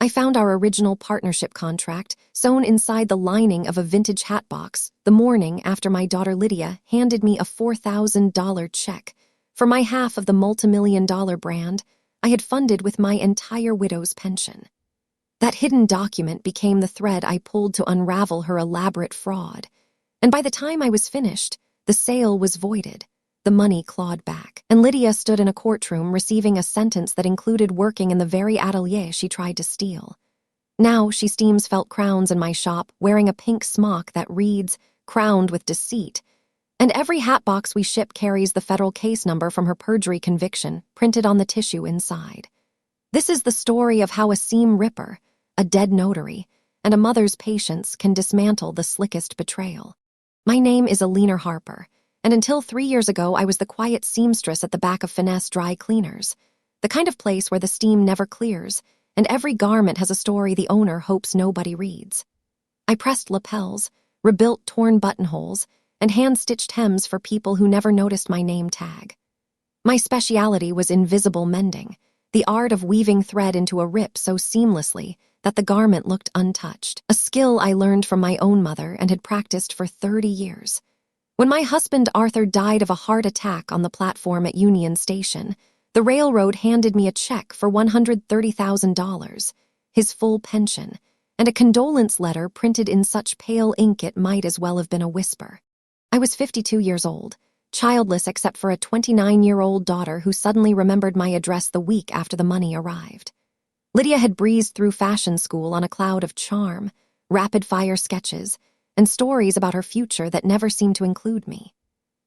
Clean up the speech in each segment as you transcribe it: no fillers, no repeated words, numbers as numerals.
I found our original partnership contract sewn inside the lining of a vintage hatbox the morning after my daughter Lydia handed me a $4,000 check for my half of the multimillion-dollar brand I had funded with my entire widow's pension. That hidden document became the thread I pulled to unravel her elaborate fraud, and by the time I was finished, the sale was voided, the money clawed back, and Lydia stood in a courtroom receiving a sentence that included working in the very atelier she tried to steal. Now she steams felt crowns in my shop, wearing a pink smock that reads, "Crowned with Deceit," and every hatbox we ship carries the federal case number from her perjury conviction printed on the tissue inside. This is the story of how a seam ripper, a dead notary, and a mother's patience can dismantle the slickest betrayal. My name is Eleanor Harper, and until 3 years ago I was the quiet seamstress at the back of Finesse Dry Cleaners, the kind of place where the steam never clears, and every garment has a story the owner hopes nobody reads. I pressed lapels, rebuilt torn buttonholes, and hand-stitched hems for people who never noticed my name tag. My speciality was invisible mending, the art of weaving thread into a rip so seamlessly that the garment looked untouched, a skill I learned from my own mother and had practiced for 30 years. When my husband Arthur died of a heart attack on the platform at Union Station, the railroad handed me a check for $130,000, his full pension, and a condolence letter printed in such pale ink it might as well have been a whisper. I was 52 years old, childless except for a 29-year-old daughter who suddenly remembered my address the week after the money arrived. Lydia had breezed through fashion school on a cloud of charm, rapid-fire sketches, and stories about her future that never seemed to include me.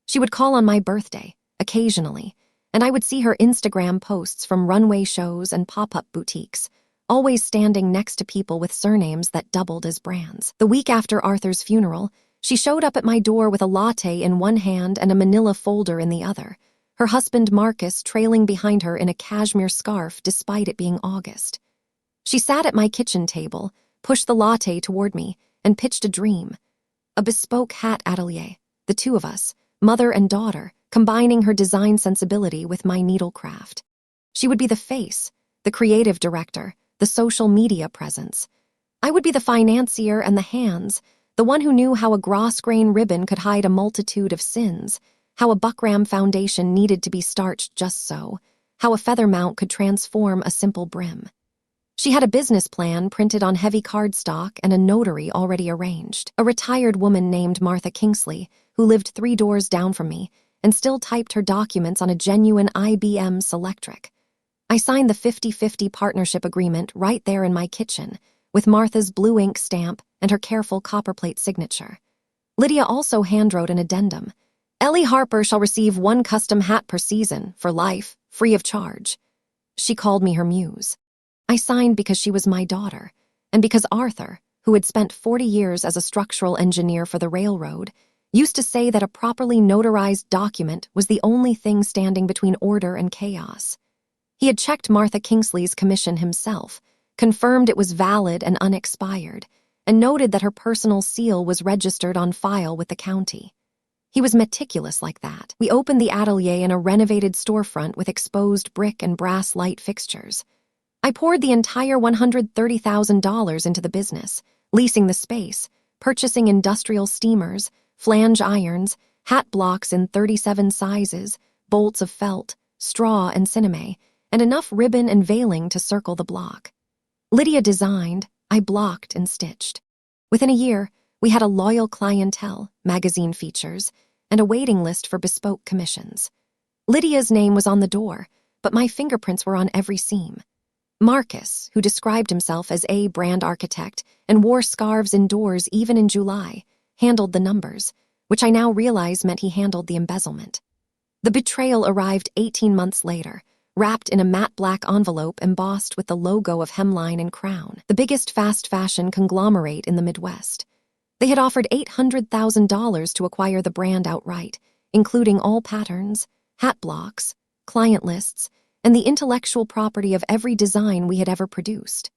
She would call on my birthday, occasionally, and I would see her Instagram posts from runway shows and pop-up boutiques, always standing next to people with surnames that doubled as brands. The week after Arthur's funeral, she showed up at my door with a latte in one hand and a manila folder in the other, her husband Marcus trailing behind her in a cashmere scarf despite it being August. She sat at my kitchen table, pushed the latte toward me, and pitched a dream. A bespoke hat atelier, the two of us, mother and daughter, combining her design sensibility with my needlecraft. She would be the face, the creative director, the social media presence. I would be the financier and the hands, the one who knew how a grosgrain ribbon could hide a multitude of sins, how a buckram foundation needed to be starched just so, how a feather mount could transform a simple brim. She had a business plan printed on heavy cardstock and a notary already arranged. A retired woman named Martha Kingsley, who lived 3 doors down from me, and still typed her documents on a genuine IBM Selectric. I signed the 50-50 partnership agreement right there in my kitchen, with Martha's blue ink stamp and her careful copperplate signature. Lydia also handwrote an addendum. Ellie Harper shall receive 1 custom hat per season, for life, free of charge. She called me her muse. I signed because she was my daughter, and because Arthur, who had spent 40 years as a structural engineer for the railroad, used to say that a properly notarized document was the only thing standing between order and chaos. He had checked Martha Kingsley's commission himself, confirmed it was valid and unexpired, and noted that her personal seal was registered on file with the county. He was meticulous like that. We opened the atelier in a renovated storefront with exposed brick and brass light fixtures. I poured the entire $130,000 into the business, leasing the space, purchasing industrial steamers, flange irons, hat blocks in 37 sizes, bolts of felt, straw and cinema, and enough ribbon and veiling to circle the block. Lydia designed, I blocked and stitched. Within a year, we had a loyal clientele, magazine features, and a waiting list for bespoke commissions. Lydia's name was on the door, but my fingerprints were on every seam. Marcus, who described himself as a brand architect and wore scarves indoors even in July, handled the numbers, which I now realize meant he handled the embezzlement. The Betrayal arrived 18 months later, wrapped in a matte black envelope embossed with the logo of Hemline and Crown, the biggest fast fashion conglomerate in the Midwest. They had offered $800,000 to acquire the brand outright, including all patterns, hat blocks, client lists, and the intellectual property of every design we had ever produced.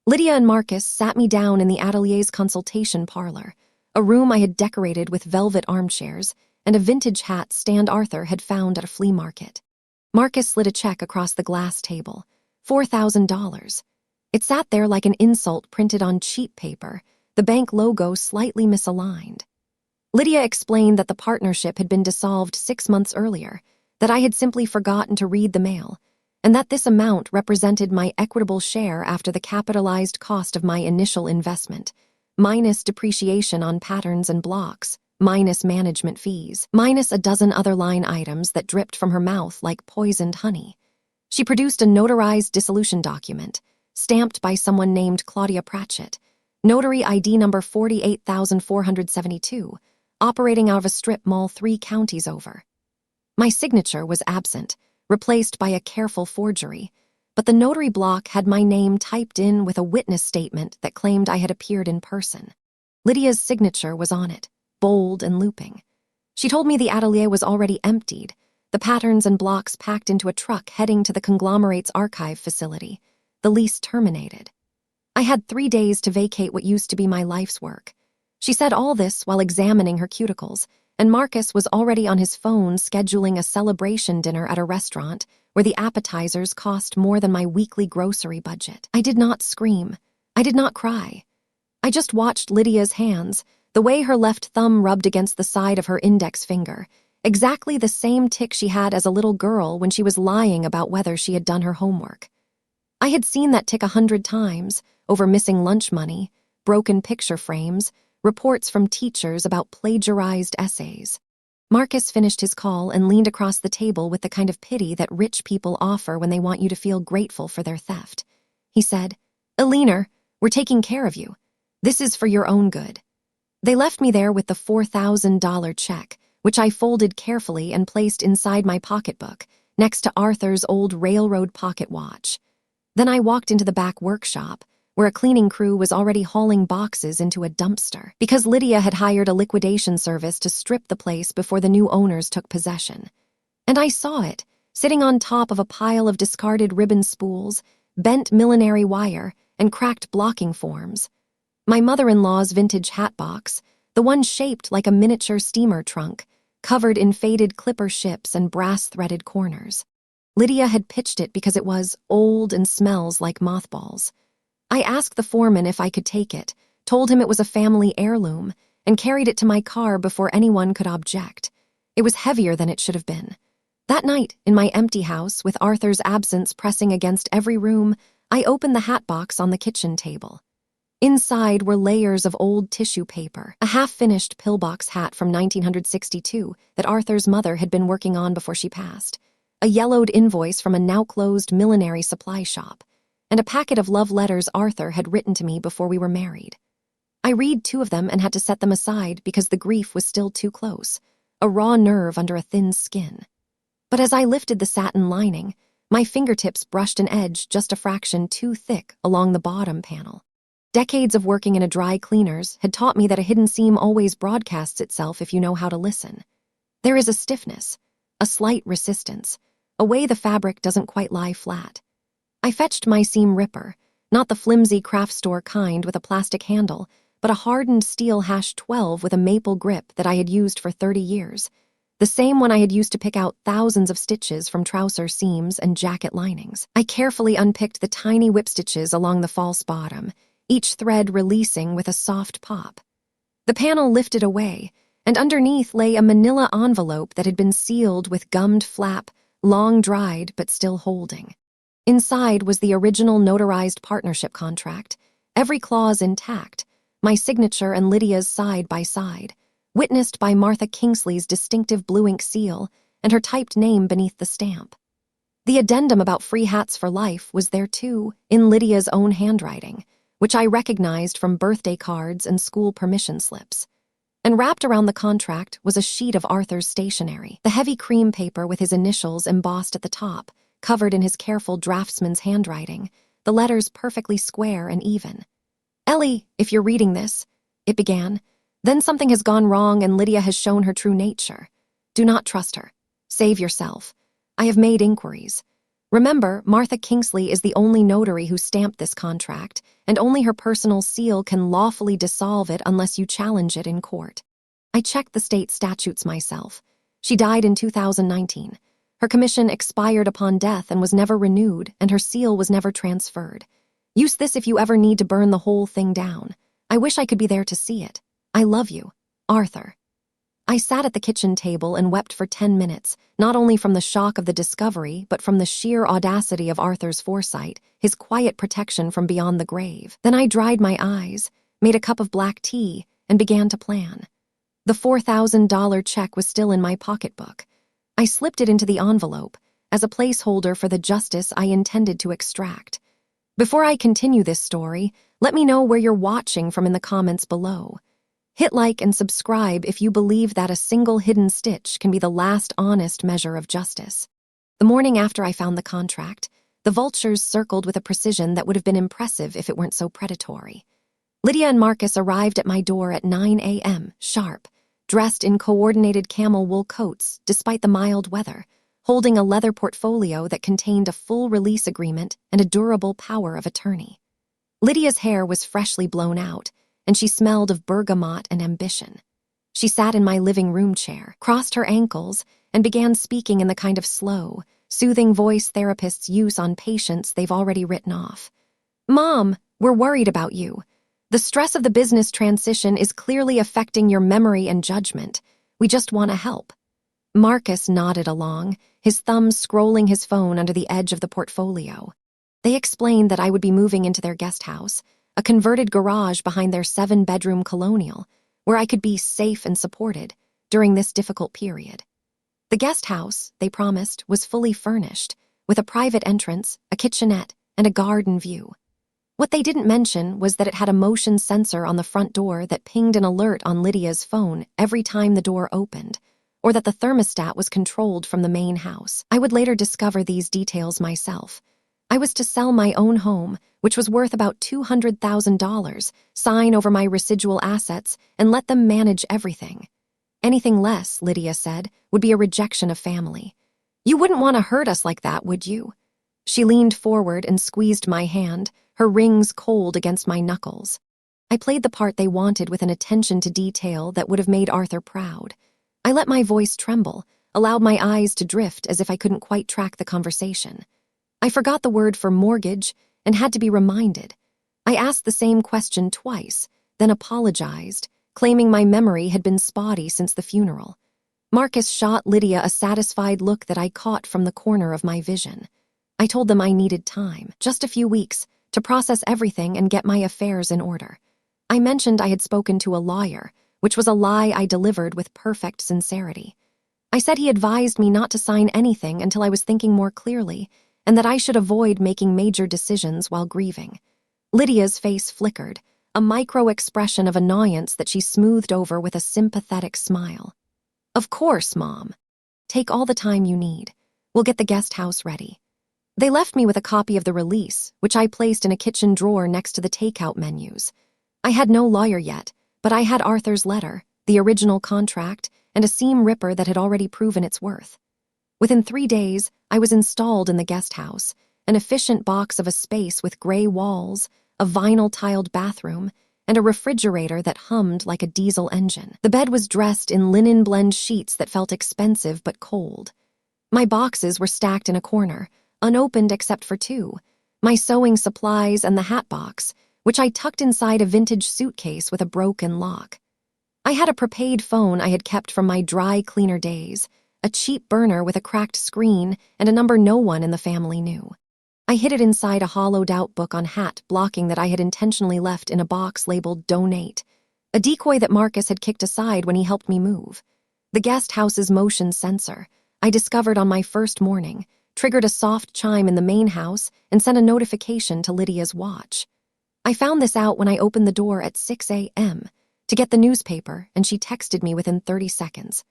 Lydia and Marcus sat me down in the atelier's consultation parlor, a room I had decorated with velvet armchairs and a vintage hat stand Arthur had found at a flea market. Marcus slid a check across the glass table, $4,000. It sat there like an insult printed on cheap paper, the bank logo slightly misaligned. Lydia explained that the partnership had been dissolved 6 months earlier, that I had simply forgotten to read the mail, and that this amount represented my equitable share after the capitalized cost of my initial investment, minus depreciation on patterns and blocks, minus management fees, minus a dozen other line items that dripped from her mouth like poisoned honey. She produced a notarized dissolution document, stamped by someone named Claudia Pratchett, notary ID number 48472, operating out of a strip mall 3 counties over. My signature was absent, replaced by a careful forgery, but the notary block had my name typed in with a witness statement that claimed I had appeared in person. Lydia's signature was on it, bold and looping. She told me the atelier was already emptied, the patterns and blocks packed into a truck heading to the conglomerate's archive facility, the lease terminated. I had 3 days to vacate what used to be my life's work. She said all this while examining her cuticles, and Marcus was already on his phone scheduling a celebration dinner at a restaurant where the appetizers cost more than my weekly grocery budget. I did not scream. I did not cry. I just watched Lydia's hands, the way her left thumb rubbed against the side of her index finger, exactly the same tick she had as a little girl when she was lying about whether she had done her homework. I had seen that tick 100 times, over missing lunch money, broken picture frames, reports from teachers about plagiarized essays. Marcus finished his call and leaned across the table with the kind of pity that rich people offer when they want you to feel grateful for their theft. He said, "Eleanor, we're taking care of you. This is for your own good." They left me there with the $4,000 check, which I folded carefully and placed inside my pocketbook, next to Arthur's old railroad pocket watch. Then I walked into the back workshop, where a cleaning crew was already hauling boxes into a dumpster, because Lydia had hired a liquidation service to strip the place before the new owners took possession. And I saw it, sitting on top of a pile of discarded ribbon spools, bent millinery wire, and cracked blocking forms. My mother-in-law's vintage hatbox, the one shaped like a miniature steamer trunk, covered in faded clipper ships and brass-threaded corners. Lydia had pitched it because it was old and smells like mothballs. I asked the foreman if I could take it, told him it was a family heirloom, and carried it to my car before anyone could object. It was heavier than it should have been. That night, in my empty house, with Arthur's absence pressing against every room, I opened the hatbox on the kitchen table. Inside were layers of old tissue paper, a half-finished pillbox hat from 1962 that Arthur's mother had been working on before she passed, a yellowed invoice from a now-closed millinery supply shop, and a packet of love letters Arthur had written to me before we were married. I read 2 of them and had to set them aside because the grief was still too close, a raw nerve under a thin skin. But as I lifted the satin lining, my fingertips brushed an edge just a fraction too thick along the bottom panel. Decades of working in a dry cleaner's had taught me that a hidden seam always broadcasts itself if you know how to listen. There is a stiffness, a slight resistance, a way the fabric doesn't quite lie flat. I fetched my seam ripper, not the flimsy craft store kind with a plastic handle, but a hardened steel #12 with a maple grip that I had used for 30 years, the same one I had used to pick out thousands of stitches from trouser seams and jacket linings. I carefully unpicked the tiny whip stitches along the false bottom, each thread releasing with a soft pop. The panel lifted away, and underneath lay a manila envelope that had been sealed with gummed flap, long dried but still holding. Inside was the original notarized partnership contract, every clause intact, my signature and Lydia's side by side, witnessed by Martha Kingsley's distinctive blue ink seal and her typed name beneath the stamp. The addendum about free hats for life was there too, in Lydia's own handwriting, which I recognized from birthday cards and school permission slips. And wrapped around the contract was a sheet of Arthur's stationery, the heavy cream paper with his initials embossed at the top, covered in his careful draftsman's handwriting, the letters perfectly square and even. "Ellie, if you're reading this," it began, "then something has gone wrong and Lydia has shown her true nature. Do not trust her. Save yourself. I have made inquiries. Remember, Martha Kingsley is the only notary who stamped this contract, and only her personal seal can lawfully dissolve it unless you challenge it in court. I checked the state statutes myself. She died in 2019. Her commission expired upon death and was never renewed, and her seal was never transferred. Use this if you ever need to burn the whole thing down. I wish I could be there to see it. I love you. Arthur. I sat at the kitchen table and wept for 10 minutes, not only from the shock of the discovery, but from the sheer audacity of Arthur's foresight, his quiet protection from beyond the grave. Then I dried my eyes, made a cup of black tea, and began to plan. The $4,000 check was still in my pocketbook. I slipped it into the envelope as a placeholder for the justice I intended to extract. Before I continue this story, let me know where you're watching from in the comments below. Hit like and subscribe if you believe that a single hidden stitch can be the last honest measure of justice. The morning after I found the contract, the vultures circled with a precision that would have been impressive if it weren't so predatory. Lydia and Marcus arrived at my door at 9 a.m. sharp, dressed in coordinated camel wool coats despite the mild weather, holding a leather portfolio that contained a full release agreement and a durable power of attorney. Lydia's hair was freshly blown out, and she smelled of bergamot and ambition. She sat in my living room chair, crossed her ankles, and began speaking in the kind of slow, soothing voice therapists use on patients they've already written off. "Mom, we're worried about you. The stress of the business transition is clearly affecting your memory and judgment. We just want to help." Marcus nodded along, his thumbs scrolling his phone under the edge of the portfolio. They explained that I would be moving into their guest house, a converted garage behind their 7-bedroom colonial, where I could be safe and supported during this difficult period. The guest house, they promised, was fully furnished, with a private entrance, a kitchenette, and a garden view. What they didn't mention was that it had a motion sensor on the front door that pinged an alert on Lydia's phone every time the door opened, or that the thermostat was controlled from the main house. I would later discover these details myself. I was to sell my own home, which was worth about $200,000, sign over my residual assets, and let them manage everything. Anything less, Lydia said, would be a rejection of family. "You wouldn't want to hurt us like that, would you?" She leaned forward and squeezed my hand, her rings cold against my knuckles. I played the part they wanted with an attention to detail that would have made Arthur proud. I let my voice tremble, allowed my eyes to drift as if I couldn't quite track the conversation. I forgot the word for mortgage and had to be reminded. I asked the same question twice, then apologized, claiming my memory had been spotty since the funeral. Marcus shot Lydia a satisfied look that I caught from the corner of my vision. I told them I needed time, just a few weeks, to process everything and get my affairs in order. I mentioned I had spoken to a lawyer, which was a lie I delivered with perfect sincerity. I said he advised me not to sign anything until I was thinking more clearly, and that I should avoid making major decisions while grieving. Lydia's face flickered, a micro-expression of annoyance that she smoothed over with a sympathetic smile. "Of course, Mom. Take all the time you need. We'll get the guest house ready." They left me with a copy of the release, which I placed in a kitchen drawer next to the takeout menus. I had no lawyer yet, but I had Arthur's letter, the original contract, and a seam ripper that had already proven its worth. Within 3 days, I was installed in the guest house, an efficient box of a space with gray walls, a vinyl-tiled bathroom, and a refrigerator that hummed like a diesel engine. The bed was dressed in linen blend sheets that felt expensive but cold. My boxes were stacked in a corner, unopened except for 2, my sewing supplies and the hatbox, which I tucked inside a vintage suitcase with a broken lock. I had a prepaid phone I had kept from my dry cleaner days, a cheap burner with a cracked screen and a number no one in the family knew. I hid it inside a hollowed-out book on hat blocking that I had intentionally left in a box labeled "Donate," a decoy that Marcus had kicked aside when he helped me move. The guest house's motion sensor, I discovered on my first morning, triggered a soft chime in the main house and sent a notification to Lydia's watch. I found this out when I opened the door at 6 a.m. to get the newspaper, and she texted me within 30 seconds.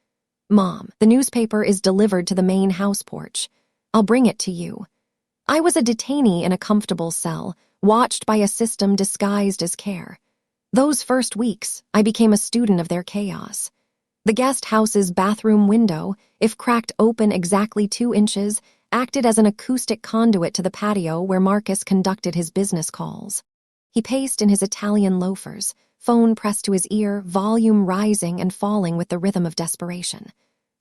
"Mom, the newspaper is delivered to the main house porch. I'll bring it to you." I was a detainee in a comfortable cell, watched by a system disguised as care. Those first weeks, I became a student of their chaos. The guest house's bathroom window, if cracked open exactly 2 inches, acted as an acoustic conduit to the patio where Marcus conducted his business calls. He paced in his Italian loafers, phone pressed to his ear, volume rising and falling with the rhythm of desperation.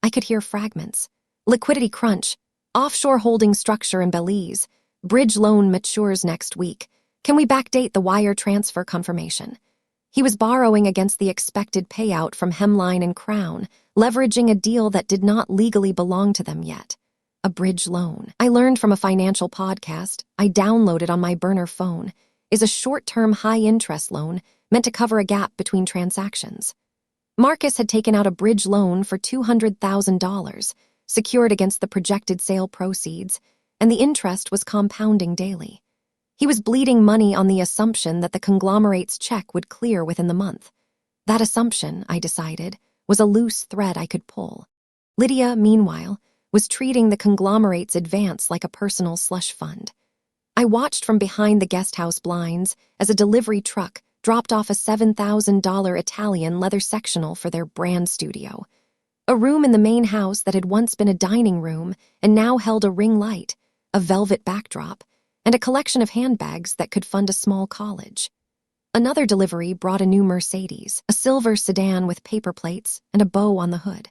I could hear fragments. "Liquidity crunch. Offshore holding structure in Belize. Bridge loan matures next week. Can we backdate the wire transfer confirmation? He was borrowing against the expected payout from Hemline and Crown, leveraging a deal that did not legally belong to them yet. A bridge loan, I learned from a financial podcast I downloaded on my burner phone, is a short-term high-interest loan meant to cover a gap between transactions. Marcus had taken out a bridge loan for $200,000, secured against the projected sale proceeds, and the interest was compounding daily. He was bleeding money on the assumption that the conglomerate's check would clear within the month. That assumption, I decided, was a loose thread I could pull. Lydia, meanwhile, was treating the conglomerate's advance like a personal slush fund. I watched from behind the guesthouse blinds as a delivery truck dropped off a $7,000 Italian leather sectional for their brand studio. A room in the main house that had once been a dining room and now held a ring light, a velvet backdrop, and a collection of handbags that could fund a small college. Another delivery brought a new Mercedes, a silver sedan with paper plates and a bow on the hood.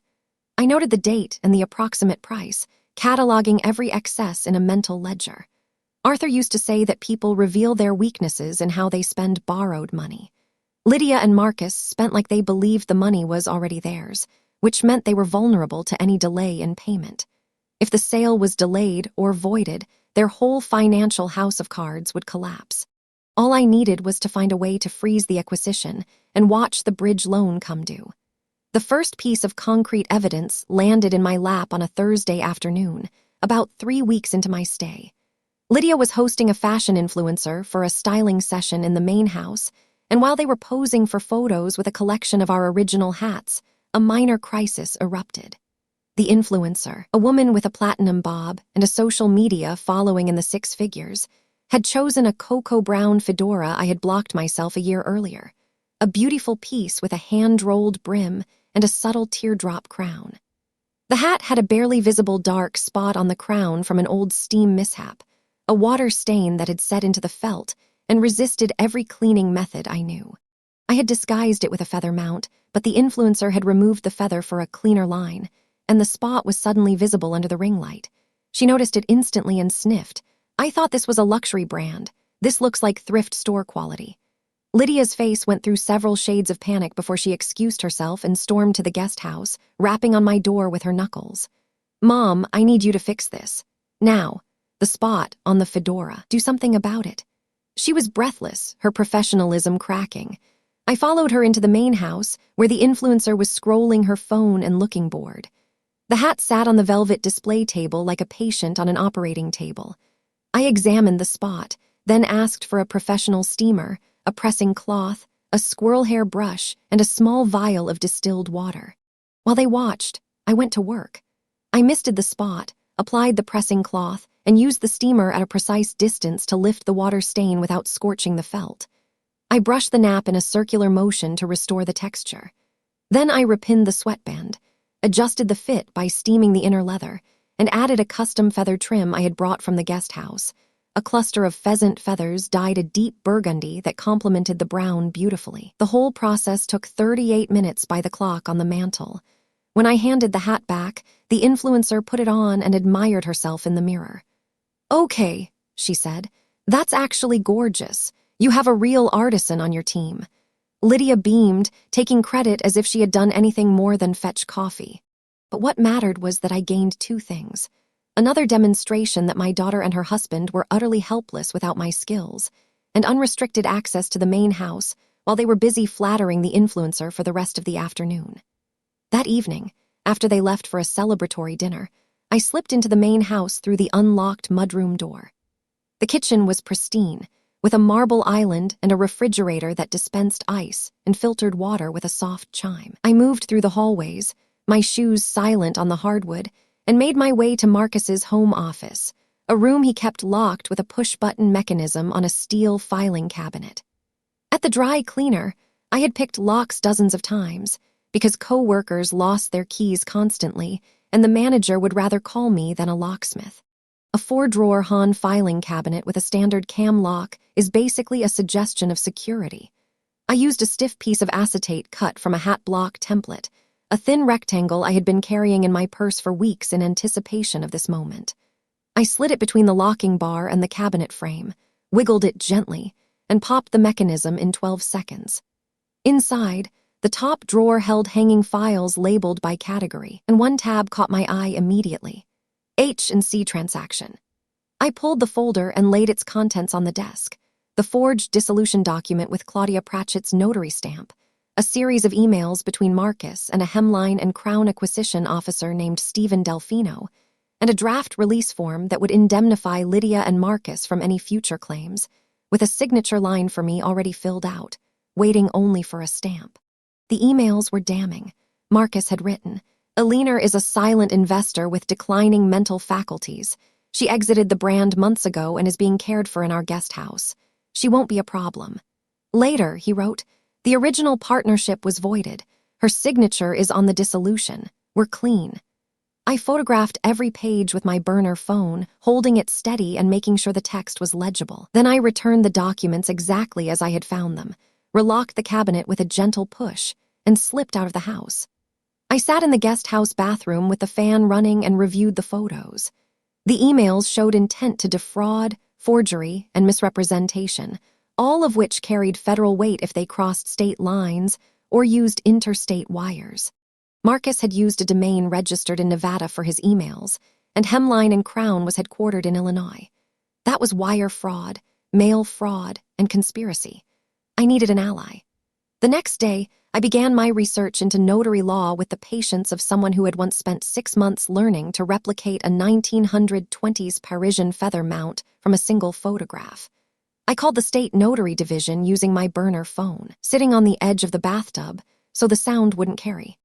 I noted the date and the approximate price, cataloging every excess in a mental ledger. Arthur used to say that people reveal their weaknesses in how they spend borrowed money. Lydia and Marcus spent like they believed the money was already theirs, which meant they were vulnerable to any delay in payment. If the sale was delayed or voided, their whole financial house of cards would collapse. All I needed was to find a way to freeze the acquisition and watch the bridge loan come due. The first piece of concrete evidence landed in my lap on a Thursday afternoon, about 3 weeks into my stay. Lydia was hosting a fashion influencer for a styling session in the main house, and while they were posing for photos with a collection of our original hats, a minor crisis erupted. The influencer, a woman with a platinum bob and a social media following in the 6 figures, had chosen a cocoa brown fedora I had blocked myself a year earlier, a beautiful piece with a hand-rolled brim and a subtle teardrop crown. The hat had a barely visible dark spot on the crown from an old steam mishap, a water stain that had set into the felt and resisted every cleaning method I knew. I had disguised it with a feather mount, but the influencer had removed the feather for a cleaner line, and the spot was suddenly visible under the ring light. She noticed it instantly and sniffed. I thought this was a luxury brand. This looks like thrift store quality. Lydia's face went through several shades of panic before she excused herself and stormed to the guest house, rapping on my door with her knuckles. "Mom, I need you to fix this. Now. The spot on the fedora. Do something about it." She was breathless, her professionalism cracking. I followed her into the main house, where the influencer was scrolling her phone and looking bored. The hat sat on the velvet display table like a patient on an operating table. I examined the spot, then asked for a professional steamer, a pressing cloth, a squirrel hair brush, and a small vial of distilled water. While they watched, I went to work. I misted the spot, applied the pressing cloth, and used the steamer at a precise distance to lift the water stain without scorching the felt. I brushed the nap in a circular motion to restore the texture. Then I repinned the sweatband, adjusted the fit by steaming the inner leather, and added a custom feather trim I had brought from the guest house. A cluster of pheasant feathers dyed a deep burgundy that complemented the brown beautifully. The whole process took 38 minutes by the clock on the mantel. When I handed the hat back, the influencer put it on and admired herself in the mirror. "Okay," she said, "that's actually gorgeous. You have a real artisan on your team." Lydia beamed, taking credit as if she had done anything more than fetch coffee. But what mattered was that I gained 2 things. Another demonstration that my daughter and her husband were utterly helpless without my skills, and unrestricted access to the main house while they were busy flattering the influencer for the rest of the afternoon. That evening, after they left for a celebratory dinner, I slipped into the main house through the unlocked mudroom door. The kitchen was pristine, with a marble island and a refrigerator that dispensed ice and filtered water with a soft chime. I moved through the hallways, my shoes silent on the hardwood, and made my way to Marcus's home office, a room he kept locked with a push-button mechanism on a steel filing cabinet. At the dry cleaner, I had picked locks dozens of times, because co-workers lost their keys constantly, and the manager would rather call me than a locksmith. A 4-drawer Hahn filing cabinet with a standard cam lock is basically a suggestion of security. I used a stiff piece of acetate cut from a hat block template, a thin rectangle I had been carrying in my purse for weeks in anticipation of this moment. I slid it between the locking bar and the cabinet frame, wiggled it gently, and popped the mechanism in 12 seconds. Inside, the top drawer held hanging files labeled by category, and one tab caught my eye immediately. H&C transaction. I pulled the folder and laid its contents on the desk. The forged dissolution document with Claudia Pratchett's notary stamp, a series of emails between Marcus and a hemline and crown acquisition officer named Stephen Delfino, and a draft release form that would indemnify Lydia and Marcus from any future claims, with a signature line for me already filled out, waiting only for a stamp. The emails were damning. Marcus had written, "Eleanor is a silent investor with declining mental faculties. She exited the brand months ago and is being cared for in our guest house. She won't be a problem." Later, he wrote, "The original partnership was voided. Her signature is on the dissolution. We're clean." I photographed every page with my burner phone, holding it steady and making sure the text was legible. Then I returned the documents exactly as I had found them, relocked the cabinet with a gentle push, and slipped out of the house. I sat in the guest house bathroom with the fan running and reviewed the photos. The emails showed intent to defraud, forgery, and misrepresentation, all of which carried federal weight if they crossed state lines or used interstate wires. Marcus had used a domain registered in Nevada for his emails, and Hemline and Crown was headquartered in Illinois. That was wire fraud, mail fraud, and conspiracy. I needed an ally. The next day, I began my research into notary law with the patience of someone who had once spent 6 months learning to replicate a 1920s Parisian feather mount from a single photograph. I called the state notary division using my burner phone, sitting on the edge of the bathtub so the sound wouldn't carry.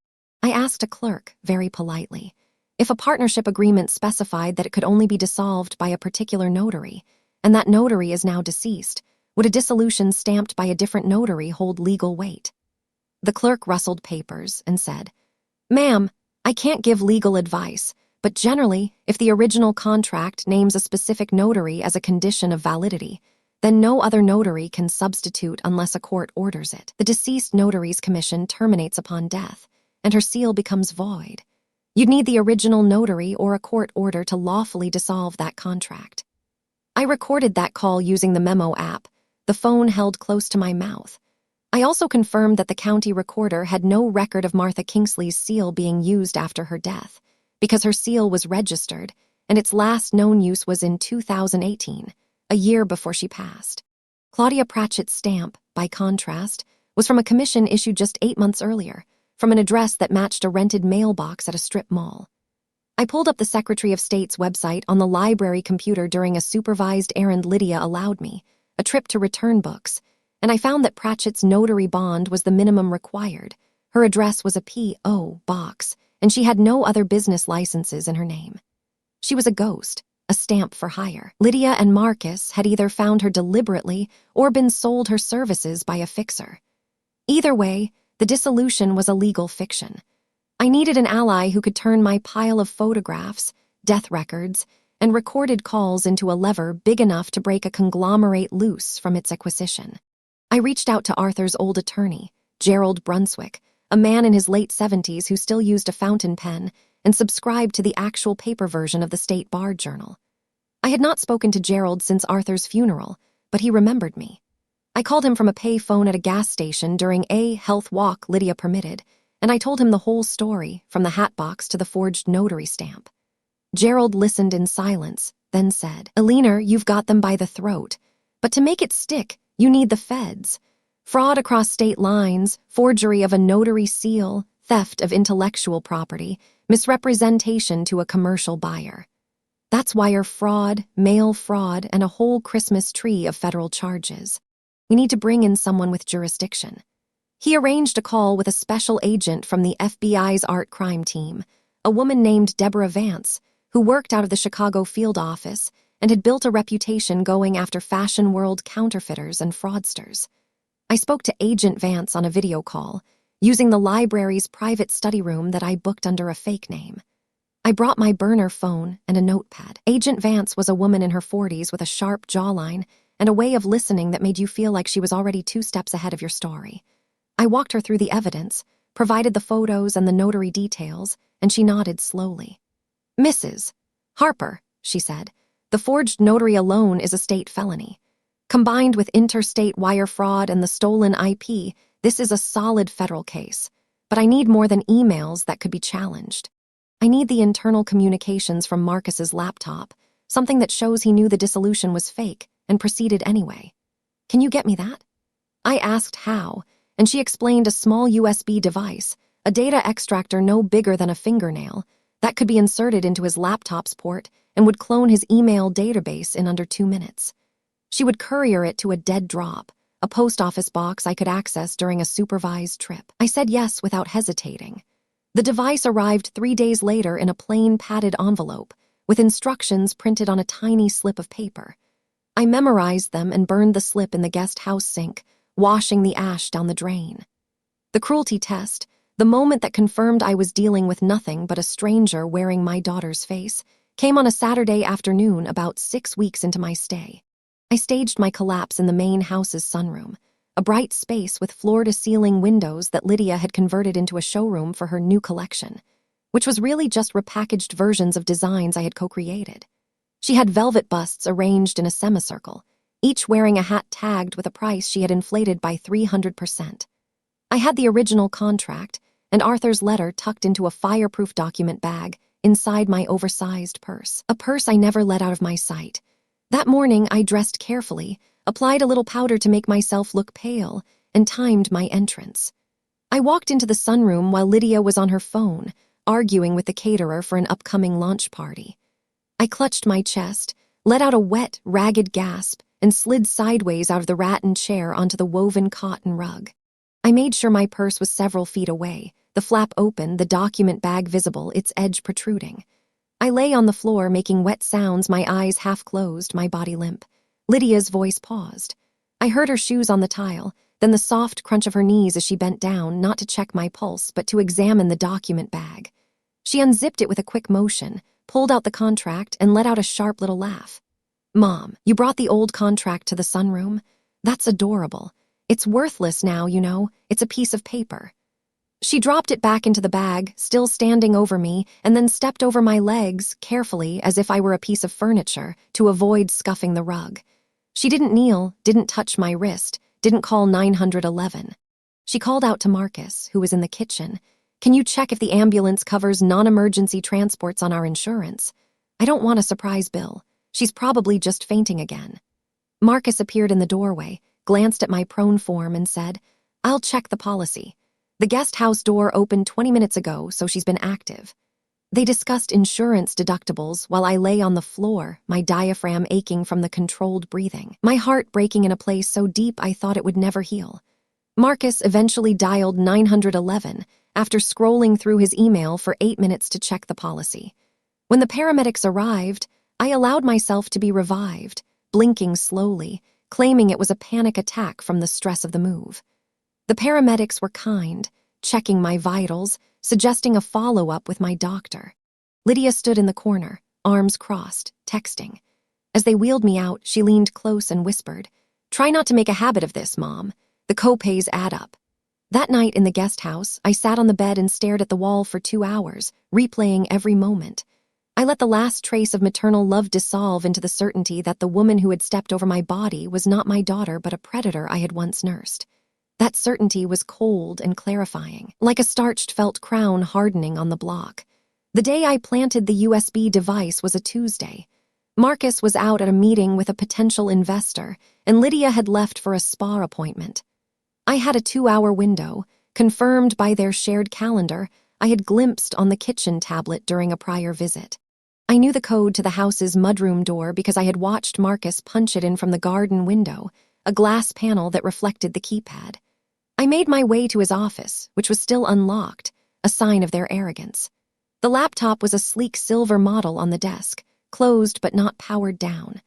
I asked a clerk, very politely, if a partnership agreement specified that it could only be dissolved by a particular notary, and that notary is now deceased, would a dissolution stamped by a different notary hold legal weight? The clerk rustled papers and said, "Ma'am, I can't give legal advice, but generally, if the original contract names a specific notary as a condition of validity, then no other notary can substitute unless a court orders it. The deceased notary's commission terminates upon death, and her seal becomes void. You'd need the original notary or a court order to lawfully dissolve that contract." I recorded that call using the memo app, the phone held close to my mouth. I also confirmed that the county recorder had no record of Martha Kingsley's seal being used after her death, because her seal was registered, and its last known use was in 2018, a year before she passed. Claudia Pratchett's stamp, by contrast, was from a commission issued just 8 months earlier, from an address that matched a rented mailbox at a strip mall. I pulled up the Secretary of State's website on the library computer during a supervised errand Lydia allowed me, a trip to return books, and I found that Pratchett's notary bond was the minimum required. Her address was a P.O. box, and she had no other business licenses in her name. She was a ghost, a stamp for hire. Lydia and Marcus had either found her deliberately or been sold her services by a fixer. Either way, the dissolution was a legal fiction. I needed an ally who could turn my pile of photographs, death records, and recorded calls into a lever big enough to break a conglomerate loose from its acquisition. I reached out to Arthur's old attorney, Gerald Brunswick, a man in his late 70s who still used a fountain pen and subscribed to the actual paper version of the State Bar Journal. I had not spoken to Gerald since Arthur's funeral, but he remembered me. I called him from a pay phone at a gas station during a health walk Lydia permitted, and I told him the whole story, from the hatbox to the forged notary stamp. Gerald listened in silence, then said, "Eleanor, you've got them by the throat. But to make it stick, you need the feds. Fraud across state lines, forgery of a notary seal, theft of intellectual property, misrepresentation to a commercial buyer. That's wire fraud, mail fraud, and a whole Christmas tree of federal charges. We need to bring in someone with jurisdiction." He arranged a call with a special agent from the FBI's art crime team, a woman named Deborah Vance, who worked out of the Chicago field office and had built a reputation going after fashion world counterfeiters and fraudsters. I spoke to Agent Vance on a video call, using the library's private study room that I booked under a fake name. I brought my burner phone and a notepad. Agent Vance was a woman in her 40s with a sharp jawline and a way of listening that made you feel like she was already 2 steps ahead of your story. I walked her through the evidence, provided the photos and the notary details, and she nodded slowly. "Mrs. Harper," she said, "the forged notary alone is a state felony. Combined with interstate wire fraud and the stolen IP, this is a solid federal case. But I need more than emails that could be challenged. I need the internal communications from Marcus's laptop, something that shows he knew the dissolution was fake and proceeded anyway. Can you get me that? I asked how, and she explained a small USB device, a data extractor no bigger than a fingernail, that could be inserted into his laptop's port and would clone his email database in under 2 minutes. She would courier it to a dead drop, a post office box I could access during a supervised trip. I said yes without hesitating. The device arrived 3 days later in a plain padded envelope, with instructions printed on a tiny slip of paper. I memorized them and burned the slip in the guest house sink, washing the ash down the drain. The cruelty test, the moment that confirmed I was dealing with nothing but a stranger wearing my daughter's face, came on a Saturday afternoon about 6 weeks into my stay. I staged my collapse in the main house's sunroom, a bright space with floor-to-ceiling windows that Lydia had converted into a showroom for her new collection, which was really just repackaged versions of designs I had co-created. She had velvet busts arranged in a semicircle, each wearing a hat tagged with a price she had inflated by 300%. I had the original contract and Arthur's letter tucked into a fireproof document bag inside my oversized purse, a purse I never let out of my sight. That morning, I dressed carefully, applied a little powder to make myself look pale, and timed my entrance. I walked into the sunroom while Lydia was on her phone, arguing with the caterer for an upcoming launch party. I clutched my chest, let out a wet, ragged gasp, and slid sideways out of the rattan chair onto the woven cotton rug. I made sure my purse was several feet away, the flap open, the document bag visible, its edge protruding. I lay on the floor making wet sounds, my eyes half closed, my body limp. Lydia's voice paused. I heard her shoes on the tile, then the soft crunch of her knees as she bent down, not to check my pulse, but to examine the document bag. She unzipped it with a quick motion, pulled out the contract, and let out a sharp little laugh. "Mom, you brought the old contract to the sunroom? That's adorable. It's worthless now, you know. It's a piece of paper." She dropped it back into the bag, still standing over me, and then stepped over my legs, carefully, as if I were a piece of furniture, to avoid scuffing the rug. She didn't kneel, didn't touch my wrist, didn't call 911. She called out to Marcus, who was in the kitchen. "Can you check if the ambulance covers non-emergency transports on our insurance? I don't want a surprise bill. She's probably just fainting again." Marcus appeared in the doorway, glanced at my prone form, and said, "I'll check the policy. The guest house door opened 20 minutes ago, so she's been active." They discussed insurance deductibles while I lay on the floor, my diaphragm aching from the controlled breathing, my heart breaking in a place so deep I thought it would never heal. Marcus eventually dialed 911 after scrolling through his email for 8 minutes to check the policy. When the paramedics arrived, I allowed myself to be revived, blinking slowly, claiming it was a panic attack from the stress of the move. The paramedics were kind, checking my vitals, suggesting a follow-up with my doctor. Lydia stood in the corner, arms crossed, texting. As they wheeled me out, she leaned close and whispered, "Try not to make a habit of this, Mom. The co-pays add up." That night in the guest house, I sat on the bed and stared at the wall for 2 hours, replaying every moment. I let the last trace of maternal love dissolve into the certainty that the woman who had stepped over my body was not my daughter but a predator I had once nursed. That certainty was cold and clarifying, like a starched felt crown hardening on the block. The day I planted the USB device was a Tuesday. Marcus was out at a meeting with a potential investor, and Lydia had left for a spa appointment. I had a 2-hour window, confirmed by their shared calendar, I had glimpsed on the kitchen tablet during a prior visit. I knew the code to the house's mudroom door because I had watched Marcus punch it in from the garden window, a glass panel that reflected the keypad. I made my way to his office, which was still unlocked, a sign of their arrogance. The laptop was a sleek silver model on the desk, closed but not powered down.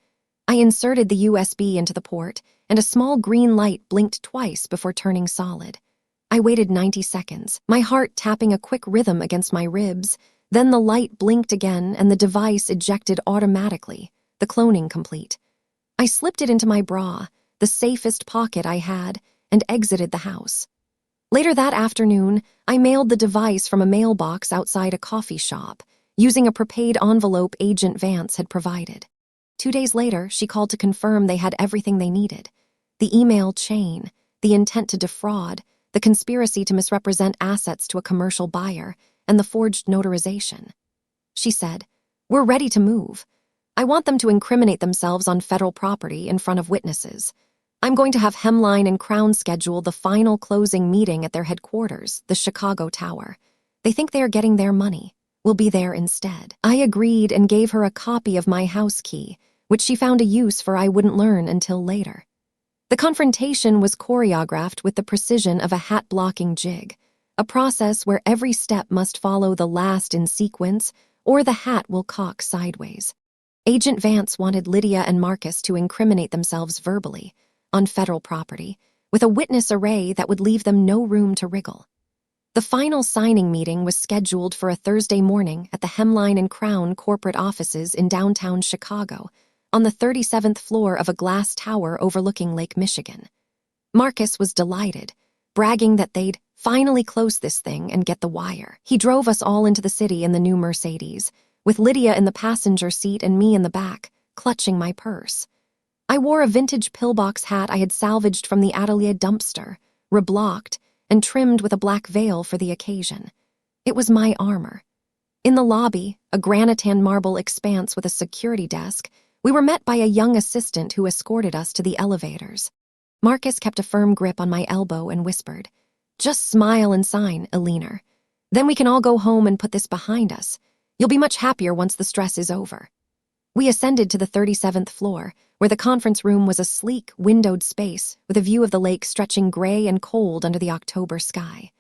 I inserted the USB into the port, and a small green light blinked twice before turning solid. I waited 90 seconds, my heart tapping a quick rhythm against my ribs. Then the light blinked again and the device ejected automatically, the cloning complete. I slipped it into my bra, the safest pocket I had, and exited the house. Later that afternoon, I mailed the device from a mailbox outside a coffee shop, using a prepaid envelope Agent Vance had provided. 2 days later, she called to confirm they had everything they needed. The email chain, the intent to defraud, the conspiracy to misrepresent assets to a commercial buyer, and the forged notarization. She said, "We're ready to move. I want them to incriminate themselves on federal property in front of witnesses. I'm going to have Hemline and Crown schedule the final closing meeting at their headquarters, the Chicago Tower. They think they are getting their money. We'll be there instead." I agreed and gave her a copy of my house key, which she found a use for I wouldn't learn until later. The confrontation was choreographed with the precision of a hat-blocking jig, a process where every step must follow the last in sequence or the hat will cock sideways. Agent Vance wanted Lydia and Marcus to incriminate themselves verbally, on federal property, with a witness array that would leave them no room to wriggle. The final signing meeting was scheduled for a Thursday morning at the Hemline and Crown corporate offices in downtown Chicago, on the 37th floor of a glass tower overlooking Lake Michigan. Marcus was delighted, bragging that they'd finally close this thing and get the wire. He drove us all into the city in the new Mercedes, with Lydia in the passenger seat and me in the back, clutching my purse. I wore a vintage pillbox hat I had salvaged from the Atelier dumpster, reblocked, and trimmed with a black veil for the occasion. It was my armor. In the lobby, a granitane marble expanse with a security desk, we were met by a young assistant who escorted us to the elevators. Marcus kept a firm grip on my elbow and whispered, "Just smile and sign, Eleanor. Then we can all go home and put this behind us. You'll be much happier once the stress is over." We ascended to the 37th floor, where the conference room was a sleek, windowed space with a view of the lake stretching gray and cold under the October sky.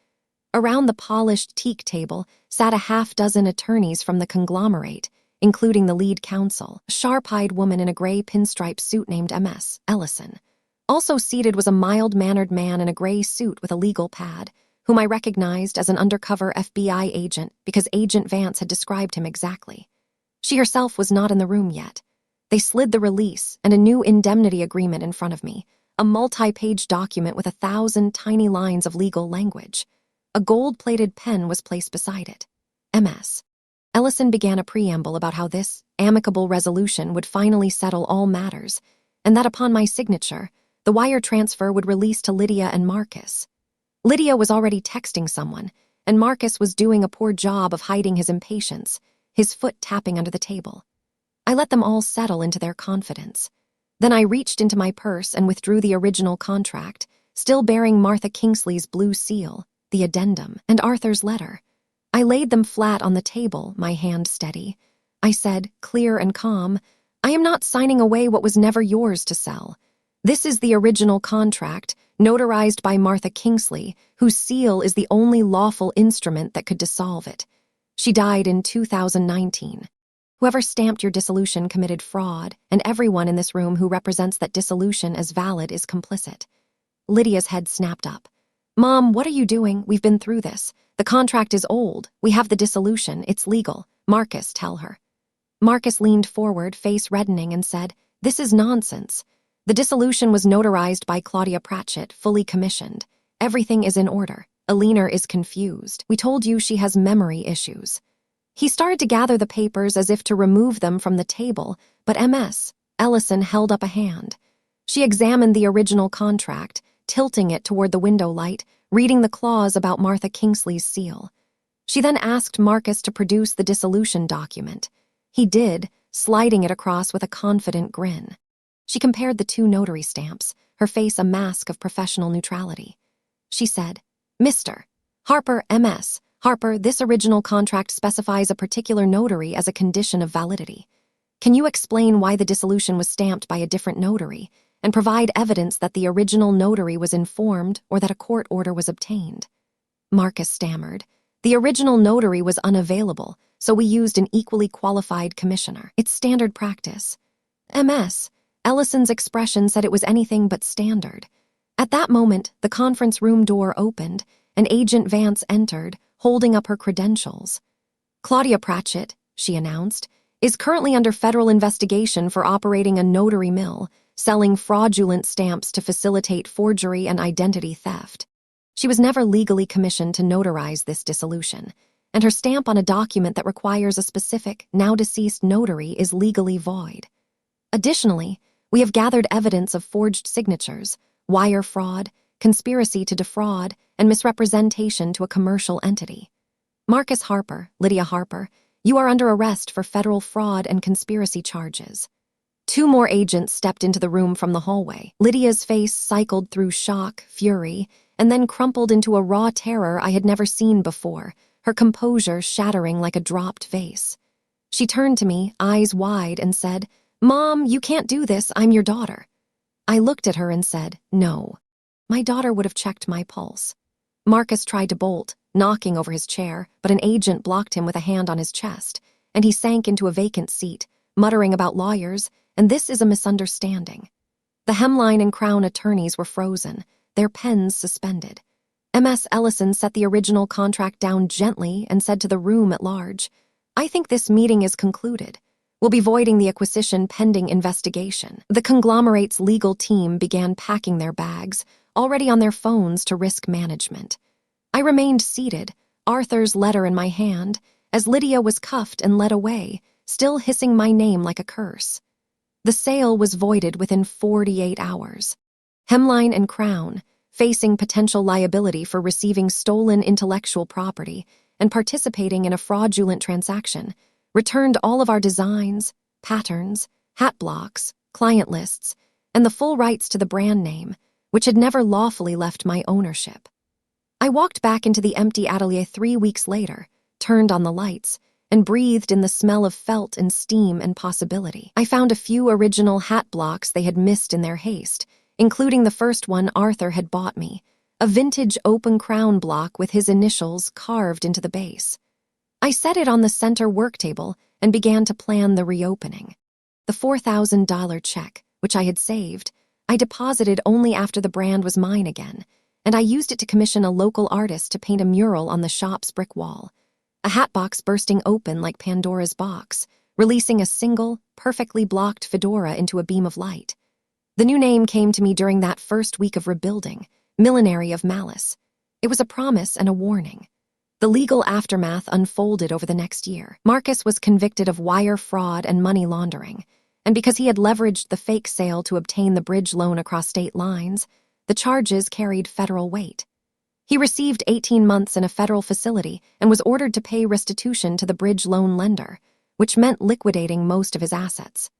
Around the polished teak table sat a half-dozen attorneys from the conglomerate, including the lead counsel, a sharp-eyed woman in a gray pinstripe suit named M.S. Ellison. Also seated was a mild-mannered man in a gray suit with a legal pad, whom I recognized as an undercover FBI agent because Agent Vance had described him exactly. She herself was not in the room yet. They slid the release and a new indemnity agreement in front of me, a multi-page document with 1,000 tiny lines of legal language. A gold-plated pen was placed beside it. M.S. Ellison began a preamble about how this amicable resolution would finally settle all matters, and that upon my signature, the wire transfer would release to Lydia and Marcus. Lydia was already texting someone, and Marcus was doing a poor job of hiding his impatience, his foot tapping under the table. I let them all settle into their confidence. Then I reached into my purse and withdrew the original contract, still bearing Martha Kingsley's blue seal, the addendum, and Arthur's letter. I laid them flat on the table, my hand steady. I said, clear and calm, "I am not signing away what was never yours to sell. This is the original contract, notarized by Martha Kingsley, whose seal is the only lawful instrument that could dissolve it. She died in 2019. Whoever stamped your dissolution committed fraud, and everyone in this room who represents that dissolution as valid is complicit." Lydia's head snapped up. "Mom, what are you doing? We've been through this. The contract is old. We have the dissolution. It's legal. Marcus, tell her." Marcus leaned forward, face reddening, and said, "This is nonsense. The dissolution was notarized by Claudia Pratchett, fully commissioned. Everything is in order. Eleanor is confused. We told you she has memory issues." He started to gather the papers as if to remove them from the table, but M.S. Ellison held up a hand. She examined the original contract, tilting it toward the window light, reading the clause about Martha Kingsley's seal. She then asked Marcus to produce the dissolution document. He did, sliding it across with a confident grin. She compared the two notary stamps, her face a mask of professional neutrality. She said, "Mr. Harper, M.S. Harper, this original contract specifies a particular notary as a condition of validity. Can you explain why the dissolution was stamped by a different notary, and provide evidence that the original notary was informed or that a court order was obtained?" Marcus stammered. "The original notary was unavailable, so we used an equally qualified commissioner. It's standard practice." M.S. Ellison's expression said it was anything but standard. At that moment, the conference room door opened, and Agent Vance entered, holding up her credentials. "Claudia Pratchett," she announced, "is currently under federal investigation for operating a notary mill, selling fraudulent stamps to facilitate forgery and identity theft. She was never legally commissioned to notarize this dissolution, and her stamp on a document that requires a specific, now-deceased notary is legally void." Additionally, we have gathered evidence of forged signatures, wire fraud, conspiracy to defraud, and misrepresentation to a commercial entity. Marcus Harper, Lydia Harper, you are under arrest for federal fraud and conspiracy charges. 2 more agents stepped into the room from the hallway. Lydia's face cycled through shock, fury, and then crumpled into a raw terror I had never seen before, her composure shattering like a dropped vase. She turned to me, eyes wide, and said, "Mom, you can't do this, I'm your daughter." I looked at her and said, "No." My daughter would have checked my pulse. Marcus tried to bolt, knocking over his chair, but an agent blocked him with a hand on his chest, and he sank into a vacant seat, muttering about lawyers, and this is a misunderstanding. The Hemline and Crown attorneys were frozen, their pens suspended. M.S. Ellison set the original contract down gently and said to the room at large, "I think this meeting is concluded. We'll be voiding the acquisition pending investigation." The conglomerate's legal team began packing their bags, already on their phones to risk management. I remained seated, Arthur's letter in my hand, as Lydia was cuffed and led away, still hissing my name like a curse. The sale was voided within 48 hours. Hemline and Crown, facing potential liability for receiving stolen intellectual property and participating in a fraudulent transaction, returned all of our designs, patterns, hat blocks, client lists, and the full rights to the brand name, which had never lawfully left my ownership. I walked back into the empty atelier 3 weeks later, turned on the lights, and breathed in the smell of felt and steam and possibility. I found a few original hat blocks they had missed in their haste, including the first one Arthur had bought me, a vintage open crown block with his initials carved into the base. I set it on the center work table and began to plan the reopening. The $4,000 check, which I had saved, I deposited only after the brand was mine again, and I used it to commission a local artist to paint a mural on the shop's brick wall. A hatbox bursting open like Pandora's box, releasing a single, perfectly blocked fedora into a beam of light. The new name came to me during that first week of rebuilding, Millinery of Malice. It was a promise and a warning. The legal aftermath unfolded over the next year. Marcus was convicted of wire fraud and money laundering, and because he had leveraged the fake sale to obtain the bridge loan across state lines, the charges carried federal weight. He received 18 months in a federal facility and was ordered to pay restitution to the bridge loan lender, which meant liquidating most of his assets.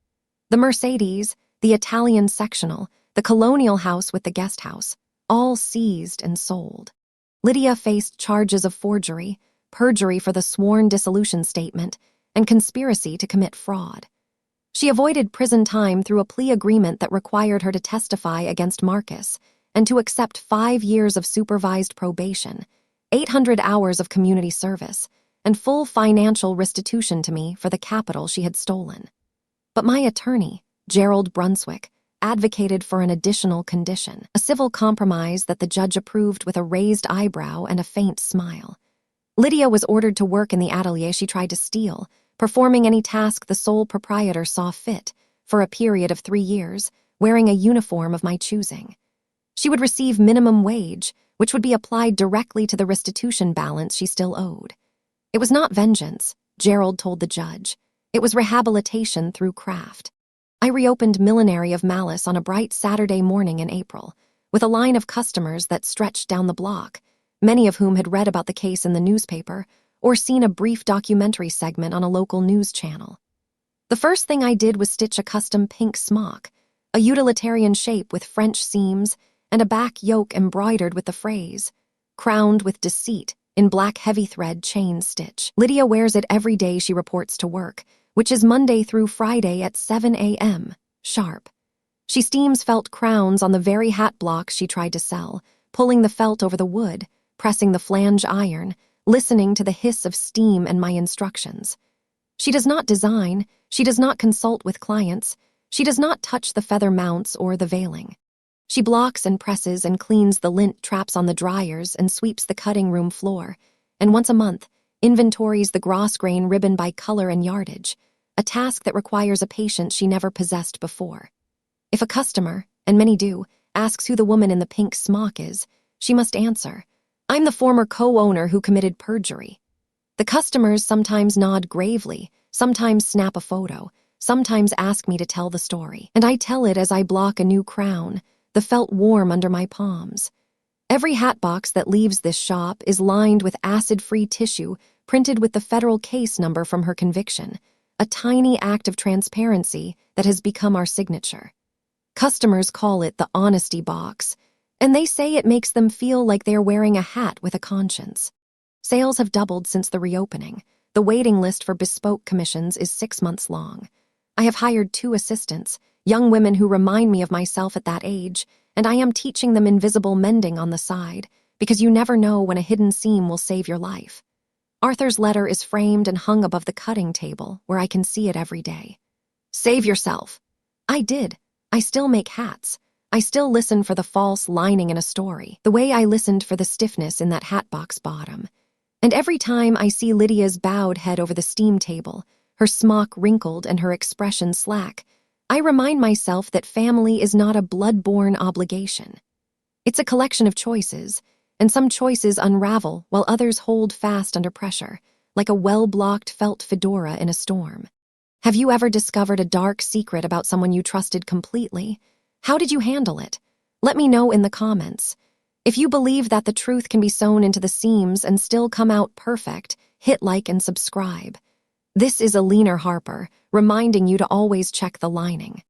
The Mercedes, the Italian sectional, the colonial house with the guest house, all seized and sold. Lydia faced charges of forgery, perjury for the sworn dissolution statement, and conspiracy to commit fraud. She avoided prison time through a plea agreement that required her to testify against Marcus and to accept 5 years of supervised probation, 800 hours of community service, and full financial restitution to me for the capital she had stolen. But my attorney, Gerald Brunswick, advocated for an additional condition, a civil compromise that the judge approved with a raised eyebrow and a faint smile. Lydia was ordered to work in the atelier she tried to steal, performing any task the sole proprietor saw fit, for a period of 3 years, wearing a uniform of my choosing. She would receive minimum wage, which would be applied directly to the restitution balance she still owed. It was not vengeance, Gerald told the judge. It was rehabilitation through craft. I reopened Millinery of Malice on a bright Saturday morning in April, with a line of customers that stretched down the block, many of whom had read about the case in the newspaper or seen a brief documentary segment on a local news channel. The first thing I did was stitch a custom pink smock, a utilitarian shape with French seams and a back yoke embroidered with the phrase, "Crowned with deceit," in black heavy thread chain stitch. Lydia wears it every day she reports to work, which is Monday through Friday at 7 a.m., sharp. She steams felt crowns on the very hat blocks she tried to sell, pulling the felt over the wood, pressing the flange iron, listening to the hiss of steam and my instructions. She does not design, she does not consult with clients, she does not touch the feather mounts or the veiling. She blocks and presses and cleans the lint traps on the dryers and sweeps the cutting room floor, and once a month, inventories the grosgrain ribbon by color and yardage, a task that requires a patience she never possessed before. If a customer, and many do, asks who the woman in the pink smock is, she must answer, "I'm the former co-owner who committed perjury." The customers sometimes nod gravely, sometimes snap a photo, sometimes ask me to tell the story, and I tell it as I block a new crown, the felt warm under my palms. Every hatbox that leaves this shop is lined with acid-free tissue printed with the federal case number from her conviction, a tiny act of transparency that has become our signature. Customers call it the honesty box, and they say it makes them feel like they're wearing a hat with a conscience. Sales have doubled since the reopening. The waiting list for bespoke commissions is 6 months long. I have hired 2 assistants, young women who remind me of myself at that age, and I am teaching them invisible mending on the side, because you never know when a hidden seam will save your life. Arthur's letter is framed and hung above the cutting table, where I can see it every day. Save yourself. I did. I still make hats. I still listen for the false lining in a story, the way I listened for the stiffness in that hatbox bottom. And every time I see Lydia's bowed head over the steam table, her smock wrinkled and her expression slack, I remind myself that family is not a blood-borne obligation. It's a collection of choices, and some choices unravel while others hold fast under pressure, like a well-blocked felt fedora in a storm. Have you ever discovered a dark secret about someone you trusted completely? How did you handle it? Let me know in the comments. If you believe that the truth can be sewn into the seams and still come out perfect, hit like and subscribe. This is Eleanor Harper, reminding you to always check the lining.